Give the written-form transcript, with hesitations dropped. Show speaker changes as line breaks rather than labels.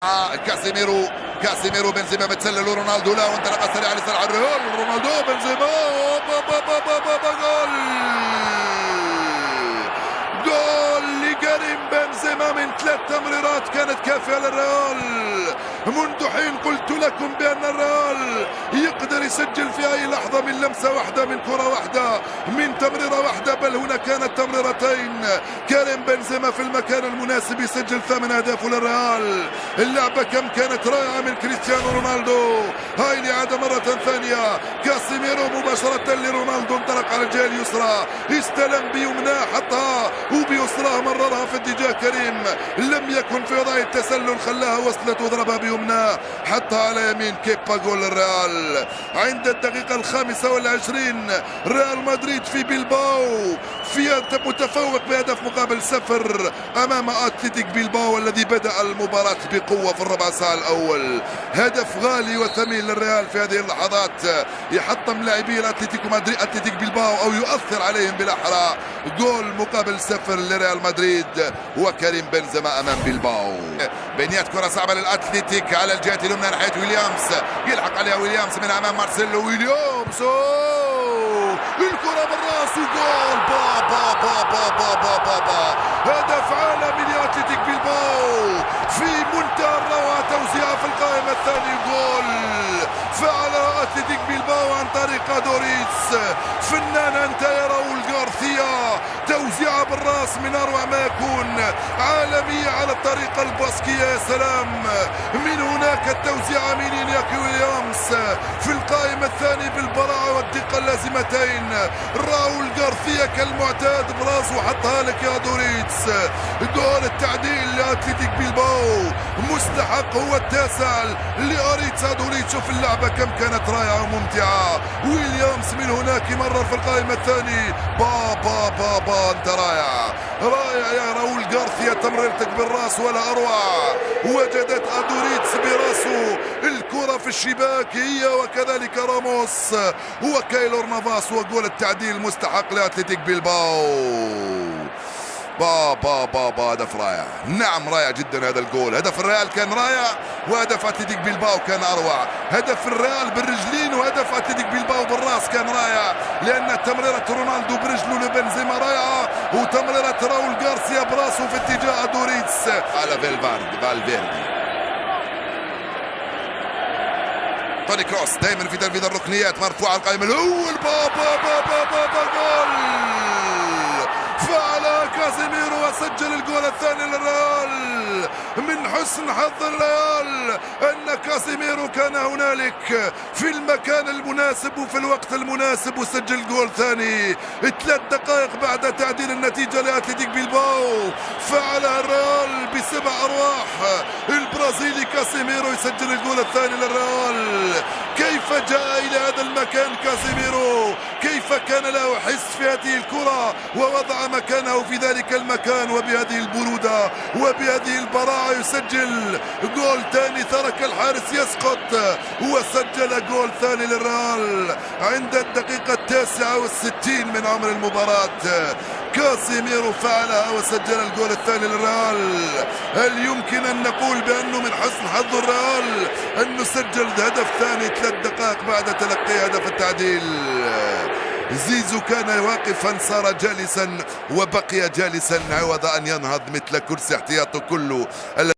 كاسيميرو بنزيما بتسلل رونالدو لا وانطلقه سريعه لصالح الريال. رونالدو بنزيما جول لكريم بنزيما من 3 تمريرات كانت كافيه للريال. منذ حين قلت لكم بان الريال يقدر يسجل في اي لحظه من لمسه واحده، من كره واحده، من تمريره واحده، بل هنا كانت تمريرتين. كريم بنزيما في المكان المناسب يسجل 8 اهداف للريال. اللعبه كم كانت رائعه من كريستيانو رونالدو. هاي الاعاده مره ثانيه. كاسيميرو مباشره لرونالدو، انطلق على الجهه اليسرى، استلم بيمناه حطها وبيسراه مررها في اتجاه كريم، لم يكن في وضع التسلل، خلاها وصلت وضربها بيمناه حطها على يمين كيبا. جول الريال عند الدقيقة 25. ريال مدريد في بلباو في متفوق بهدف مقابل 0 امام اتلتيك بلباو الذي بدأ المباراة بقوة في الربع ساعة الاول. هدف غالي وثمين للريال في هذه اللحظات، يحطم لاعبي اتلتيك بلباو او يؤثر عليهم بالاحرى. جول مقابل 0 لريال مدريد وكريم بنزيما امام بلباو. بينيات كرة صعبة للاتلتيك على الجهة اليمنى ناحية ويليامز، يلحق عليها ويليامز من امام مارسيلو. ويليامز الكرة بالراس وجول. با با با با با با با با. هدف عالمي لاتلتيك بلباو في منتهى الروعة، توزيعها في القائمة الثانية. جول فعلها اتلتيك بلباو عن طريق دوريتس. فنان انت يا راؤول غارثيا، توزيعها بالراس من اروع ما يكون، عالمية على الطريقة الباسكية. يا سلام، من هناك التوزيع من إنياكي ويليامز في القائمة الثانية بالبراعة والدقة اللازمتين. راؤول غارثيا كالمعتاد براس وحطها لك يا دوريتس. جول التعديل لاتلتيك بلباو، مستحق هو التاسع لأريتس دوريتس. شوف اللعبة كم كانت رائعة وممتعة. ويليامز من هناك مرر في القائمة الثانية. با با با با انت رائع رائع يا راؤول غارثيا، تمريرتك بالراس ولا اروع. وجدت ادوريتس براسه الكرة في الشباك، هي وكذلك راموس وكايلور نافاس. وجول التعديل مستحق لاتلتيك بلباو. با با با با هدف رائع، نعم رائع جدا هذا الجول. هدف الريال كان رائع وهدف اتلتيك بلباو كان اروع. هدف الريال بالرجلين وهدف اتلتيك بلباو بالراس كان رائع، لان تمريرة رونالدو برجله لبنزيما رائعة، وتمريرة راؤول غارثيا براسه في اتجاه دوريتس على فالفيردي. توني كروس دائما في تنفيذ الركنيات، مرفوعة القائمة الاول. با با با با با, با جول فعل كاسيميرو وسجل الجول الثاني للريال. من حسن حظ الريال ان كاسيميرو كان هنالك في المكان المناسب وفي الوقت المناسب وسجل جول ثاني 3 دقائق بعد تعديل النتيجة لاتلتيك بلباو. فعلها الريال ب7 ارواح. البرازيلي كاسيميرو يسجل الجول الثاني للريال. كيف جاء الى هذا المكان كاسيميرو؟ كيف كان له حس في هذه الكرة ووضع مكانه في ذلك المكان، وبهذه البرودة وبهذه البراعة يسجل جول ثاني. ترك الحارس يسقط وسجل جول ثاني للريال عند الدقيقة 69 من عمر المباراة. كاسيميرو فعلها وسجل الجول الثاني للريال. هل يمكن ان نقول بانه من حسن حظ الريال انه سجل هدف ثاني 3 دقائق بعد تلقي هدف التعديل؟ زيزو كان واقفا صار جالسا وبقي جالسا عوض ان ينهض مثل كرسي احتياطه كله.